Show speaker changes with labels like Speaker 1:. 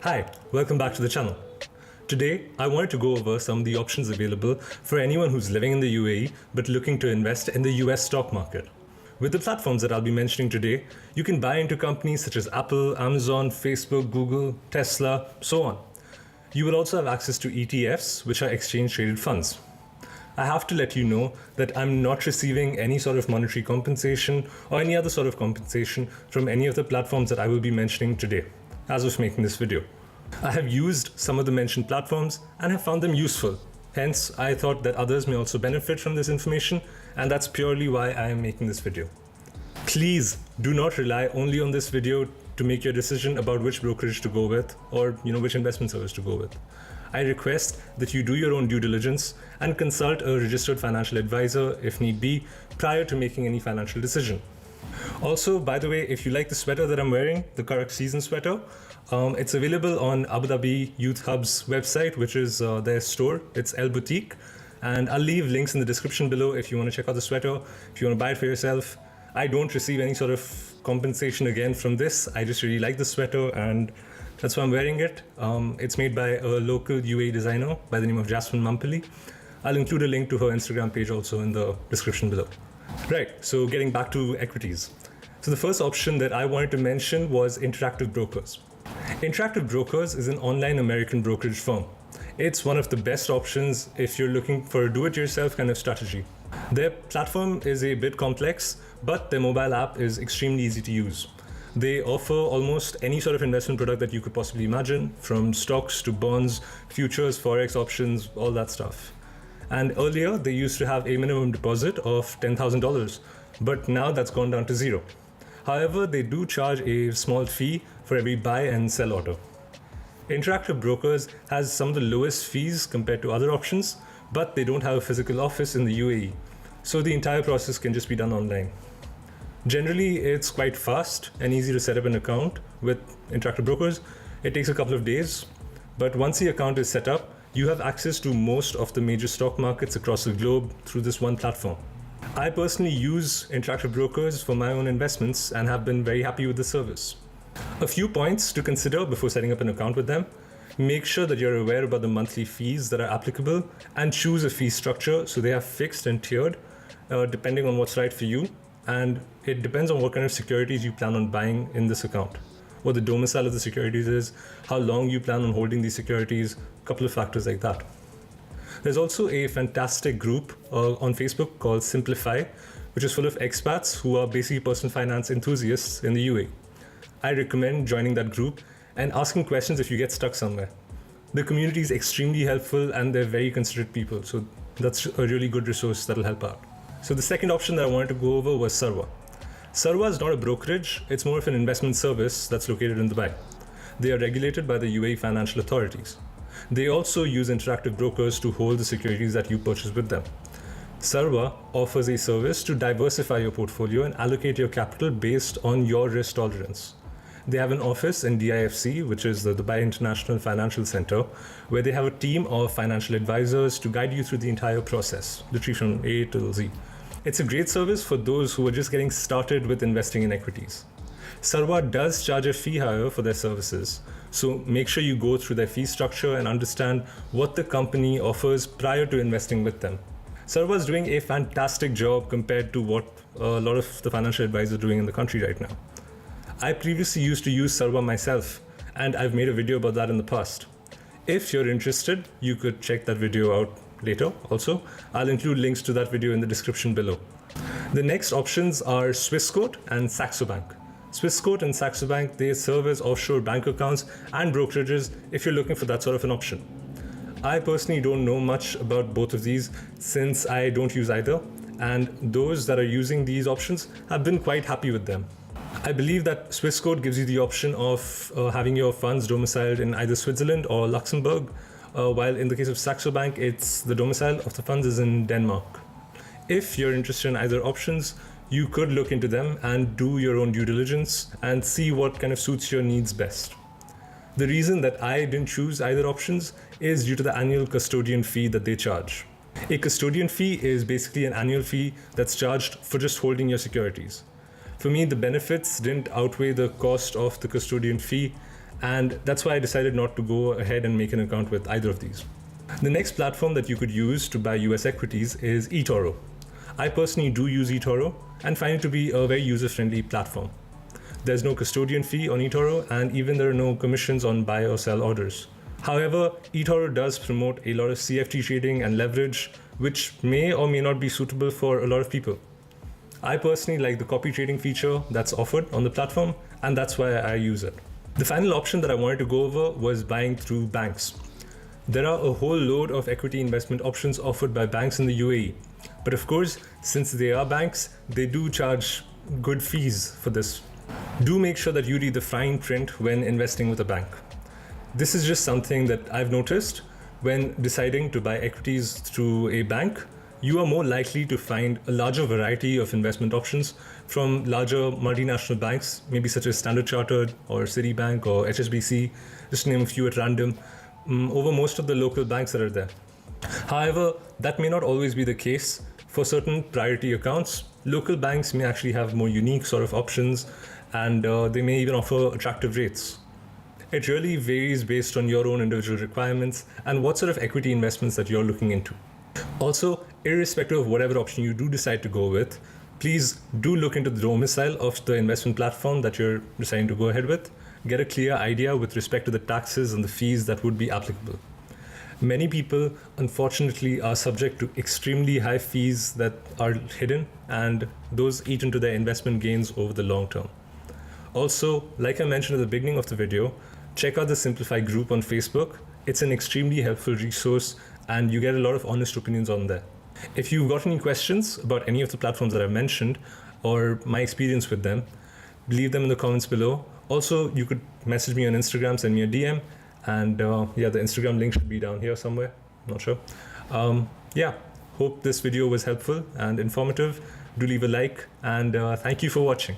Speaker 1: Hi, welcome back to the channel. Today, I wanted to go over some of the options available for anyone who's living in the UAE but looking to invest in the US stock market. With the platforms that I'll be mentioning today, you can buy into companies such as Apple, Amazon, Facebook, Google, Tesla, so on. You will also have access to ETFs, which are exchange-traded funds. I have to let you know that I'm not receiving any sort of monetary compensation or any other sort of compensation from any of the platforms that I will be mentioning today, as of making this video. I have used some of the mentioned platforms and have found them useful. Hence, I thought that others may also benefit from this information, and that's purely why I am making this video. Please do not rely only on this video to make your decision about which brokerage to go with or which investment service to go with. I request that you do your own due diligence and consult a registered financial advisor if need be prior to making any financial decision. Also, by the way, if you like the sweater that I'm wearing, the Karak season sweater, it's available on Abu Dhabi Youth Hub's website, which is their store. It's El Boutique, and I'll leave links in the description below if you want to check out the sweater, if you want to buy it for yourself. I don't receive any sort of compensation again from this. I just really like the sweater and that's why I'm wearing it. It's made by a local UAE designer by the name of Jasmine Mampali. I'll include a link to her Instagram page also in the description below. Right, so getting back to equities. So the first option that I wanted to mention was Interactive Brokers. Interactive Brokers is an online American brokerage firm. It's one of the best options if you're looking for a do-it-yourself kind of strategy. Their platform is a bit complex, but their mobile app is extremely easy to use. They offer almost any sort of investment product that you could possibly imagine, from stocks to bonds, futures, forex options, all that stuff. And earlier, they used to have a minimum deposit of $10,000, but now that's gone down to zero. However, they do charge a small fee for every buy and sell order. Interactive Brokers has some of the lowest fees compared to other options, but they don't have a physical office in the UAE, so the entire process can just be done online. Generally, it's quite fast and easy to set up an account with Interactive Brokers. It takes a couple of days, but once the account is set up, you have access to most of the major stock markets across the globe through this one platform. I personally use Interactive Brokers for my own investments and have been very happy with the service. A few points to consider before setting up an account with them. Make sure that you're aware about the monthly fees that are applicable and choose a fee structure so they are fixed and tiered depending on what's right for you. And it depends on what kind of securities you plan on buying in this account, what the domicile of the securities is, how long you plan on holding these securities, a couple of factors like that. There's also a fantastic group on Facebook called Simplify, which is full of expats who are basically personal finance enthusiasts in the UAE. I recommend joining that group and asking questions if you get stuck somewhere. The community is extremely helpful and they're very considerate people, so that's a really good resource that'll help out. So the second option that I wanted to go over was Sarwa. Sarwa is not a brokerage, it's more of an investment service that's located in Dubai. They are regulated by the UAE financial authorities. They also use Interactive Brokers to hold the securities that you purchase with them. Sarwa offers a service to diversify your portfolio and allocate your capital based on your risk tolerance. They have an office in DIFC, which is the Dubai International Financial Center, where they have a team of financial advisors to guide you through the entire process, literally from A till Z. It's a great service for those who are just getting started with investing in equities. Sarwa does charge a fee, however, for their services, so make sure you go through their fee structure and understand what the company offers prior to investing with them. Sarwa is doing a fantastic job compared to what a lot of the financial advisors are doing in the country right now. I previously used to use Sarwa myself, and I've made a video about that in the past. If you're interested, you could check that video out later also. I'll include links to that video in the description below. The next options are Swissquote and Saxo Bank. Swissquote and Saxo Bank, they serve as offshore bank accounts and brokerages if you're looking for that sort of an option. I personally don't know much about both of these since I don't use either, and those that are using these options have been quite happy with them. I believe that Swissquote gives you the option of having your funds domiciled in either Switzerland or Luxembourg, while in the case of Saxo Bank, it's the domicile of the funds is in Denmark. If you're interested in either options, you could look into them and do your own due diligence and see what kind of suits your needs best. The reason that I didn't choose either options is due to the annual custodian fee that they charge. A custodian fee is basically an annual fee that's charged for just holding your securities. For me, the benefits didn't outweigh the cost of the custodian fee, And that's why I decided not to go ahead and make an account with either of these. The next platform that you could use to buy US equities is eToro. I personally do use eToro and find it to be a very user-friendly platform. There's no custodian fee on eToro, and even there are no commissions on buy or sell orders. However, eToro does promote a lot of CFD trading and leverage, which may or may not be suitable for a lot of people. I personally like the copy trading feature that's offered on the platform, and that's why I use it. The final option that I wanted to go over was buying through banks. There are a whole load of equity investment options offered by banks in the UAE. But of course, since they are banks, they do charge good fees for this. Do make sure that you read the fine print when investing with a bank. This is just something that I've noticed when deciding to buy equities through a bank. You are more likely to find a larger variety of investment options from larger multinational banks, maybe such as Standard Chartered or Citibank or HSBC, just to name a few at random, over most of the local banks that are there. However, that may not always be the case. For certain priority accounts, local banks may actually have more unique sort of options, and they may even offer attractive rates. It really varies based on your own individual requirements and what sort of equity investments that you're looking into. Also, irrespective of whatever option you do decide to go with, please do look into the domicile of the investment platform that you're deciding to go ahead with. Get a clear idea with respect to the taxes and the fees that would be applicable. Many people, unfortunately, are subject to extremely high fees that are hidden, and those eat into their investment gains over the long term. Also, like I mentioned at the beginning of the video, check out the Simplify group on Facebook. It's an extremely helpful resource, and you get a lot of honest opinions on there. If you've got any questions about any of the platforms that I've mentioned or my experience with them, leave them in the comments below. Also, you could message me on Instagram, send me a DM, and the Instagram link should be down here somewhere. Not sure. Hope this video was helpful and informative. Do leave a like, and thank you for watching.